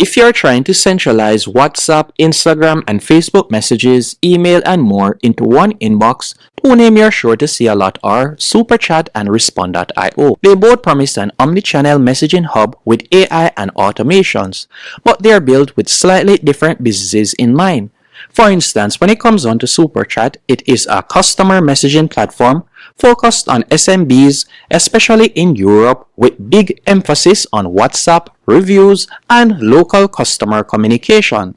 If you're trying to centralize WhatsApp, Instagram, and Facebook messages, email, and more into one inbox, two names you're sure to see a lot are SUPERCHAT and Respond.io. They both promise an omnichannel messaging hub with AI and automations, but they're built with slightly different businesses in mind. For instance, when it comes on to SUPERCHAT, it is a customer messaging platform focused on SMBs, especially in Europe, with big emphasis on WhatsApp, reviews, and local customer communication.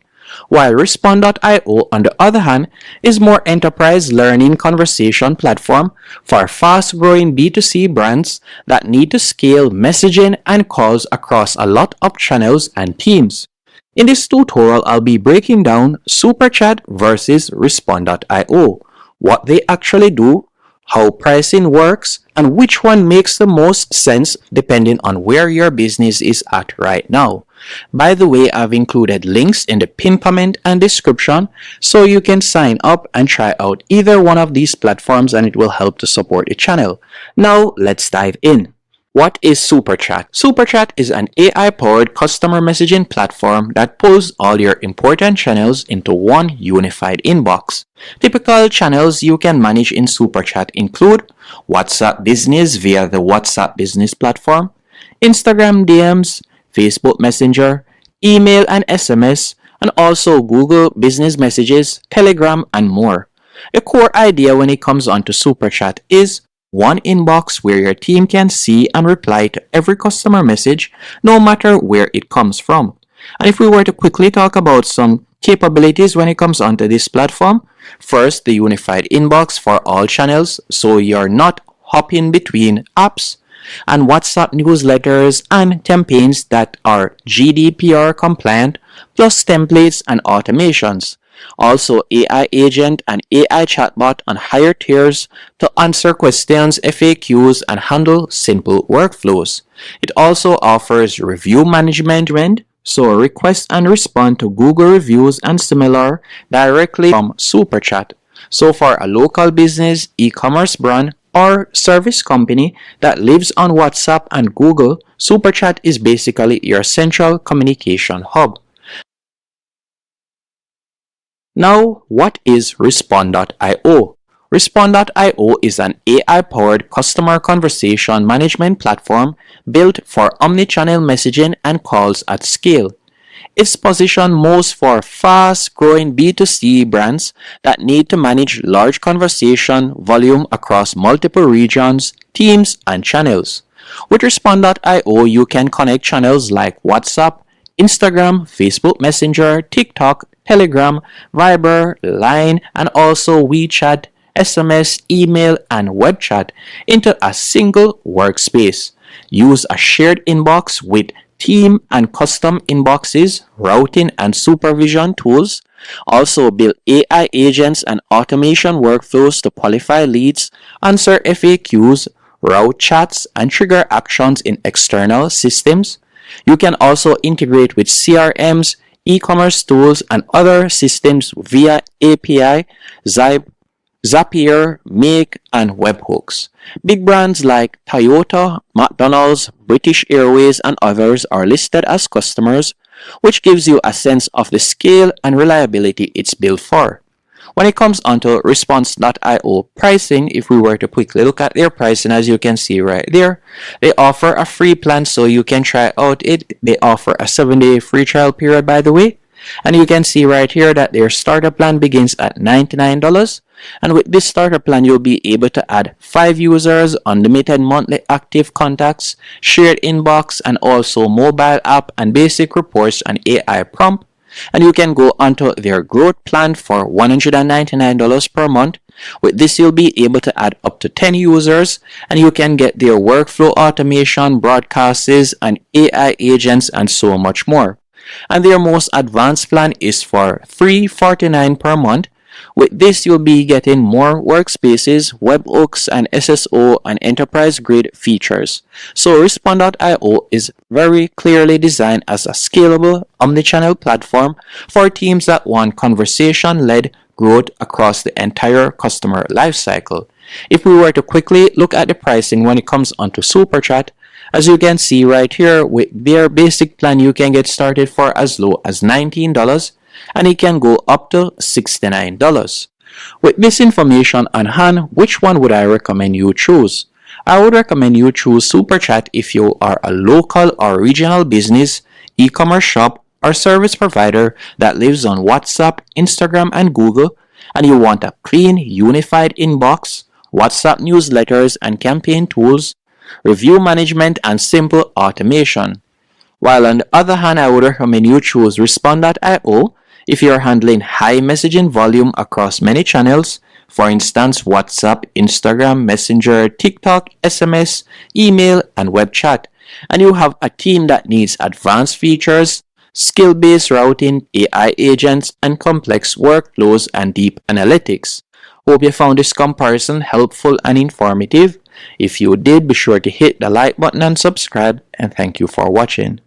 While Respond.io, on the other hand, is more enterprise learning conversation platform for fast-growing B2C brands that need to scale messaging and calls across a lot of channels and teams. In this tutorial, I'll be breaking down SUPERCHAT versus Respond.io, what they actually do, how pricing works, and which one makes the most sense depending on where your business is at right now. By the way, I've included links in the pinned comment and description so you can sign up and try out either one of these platforms and it will help to support the channel. Now, let's dive in. What is SUPERCHAT? SUPERCHAT is an AI-powered customer messaging platform that pulls all your important channels into one unified inbox. Typical channels you can manage in SUPERCHAT include WhatsApp Business via the WhatsApp Business platform, Instagram DMs, Facebook Messenger, email and SMS, and also Google Business Messages, Telegram, and more. The core idea when it comes onto SUPERCHAT is one inbox where your team can see and reply to every customer message, no matter where it comes from. And if we were to quickly talk about some capabilities when it comes onto this platform, first, the unified inbox for all channels, so you're not hopping between apps, and WhatsApp newsletters and campaigns that are GDPR compliant, plus templates and automations. Also, AI agent and AI chatbot on higher tiers to answer questions, FAQs, and handle simple workflows. It also offers review management, so request and respond to Google reviews and similar directly from SUPERCHAT. So for a local business, e-commerce brand, or service company that lives on WhatsApp and Google, SUPERCHAT is basically your central communication hub. Now, what is Respond.io? Respond.io is an AI-powered customer conversation management platform built for omnichannel messaging and calls at scale. It's positioned most for fast-growing B2C brands that need to manage large conversation volume across multiple regions, teams, and channels. With Respond.io, you can connect channels like WhatsApp, Instagram, Facebook Messenger, TikTok, Telegram, Viber, Line, and also WeChat, SMS, email, and web chat into a single workspace. Use a shared inbox with team and custom inboxes, routing and supervision tools. Also build AI agents and automation workflows to qualify leads, answer FAQs, route chats, and trigger actions in external systems. You can also integrate with CRMs, e-commerce tools, and other systems via API, Zapier, Make, and webhooks. Big brands like Toyota, McDonald's, British Airways, and others are listed as customers, which gives you a sense of the scale and reliability it's built for. When it comes onto Response.io pricing, if we were to quickly look at their pricing, as you can see right there, they offer a free plan so you can try out it. They offer a 7-day free trial period, by the way. And you can see right here that their starter plan begins at $99. And with this starter plan, you'll be able to add 5 users, unlimited monthly active contacts, shared inbox, and also mobile app and basic reports and AI prompt. And you can go onto their growth plan for $199 per month. With this, you'll be able to add up to 10 users, and you can get their workflow automation, broadcasts, and AI agents, and so much more. And their most advanced plan is for $349 per month. With this, you'll be getting more workspaces, webhooks, and SSO and enterprise-grade features. So Respond.io is very clearly designed as a scalable omnichannel platform for teams that want conversation-led growth across the entire customer lifecycle. If we were to quickly look at the pricing when it comes onto SUPERCHAT, As you can see right here, with their basic plan, you can get started for as low as $19 and it can go up to $69. With this information on hand, which one would I recommend you choose? I would recommend you choose SuperChat if you are a local or regional business, e-commerce shop, or service provider that lives on WhatsApp, Instagram, and Google, and you want a clean, unified inbox, WhatsApp newsletters and campaign tools, review management, and simple automation. While on the other hand, I would recommend you choose Respond.io if you're handling high messaging volume across many channels, for instance, WhatsApp, Instagram, Messenger, TikTok, SMS, email, and web chat, and you have a team that needs advanced features, skill-based routing, AI agents, and complex workflows and deep analytics. Hope you found this comparison helpful and informative. If you did, be sure to hit the like button and subscribe, and thank you for watching.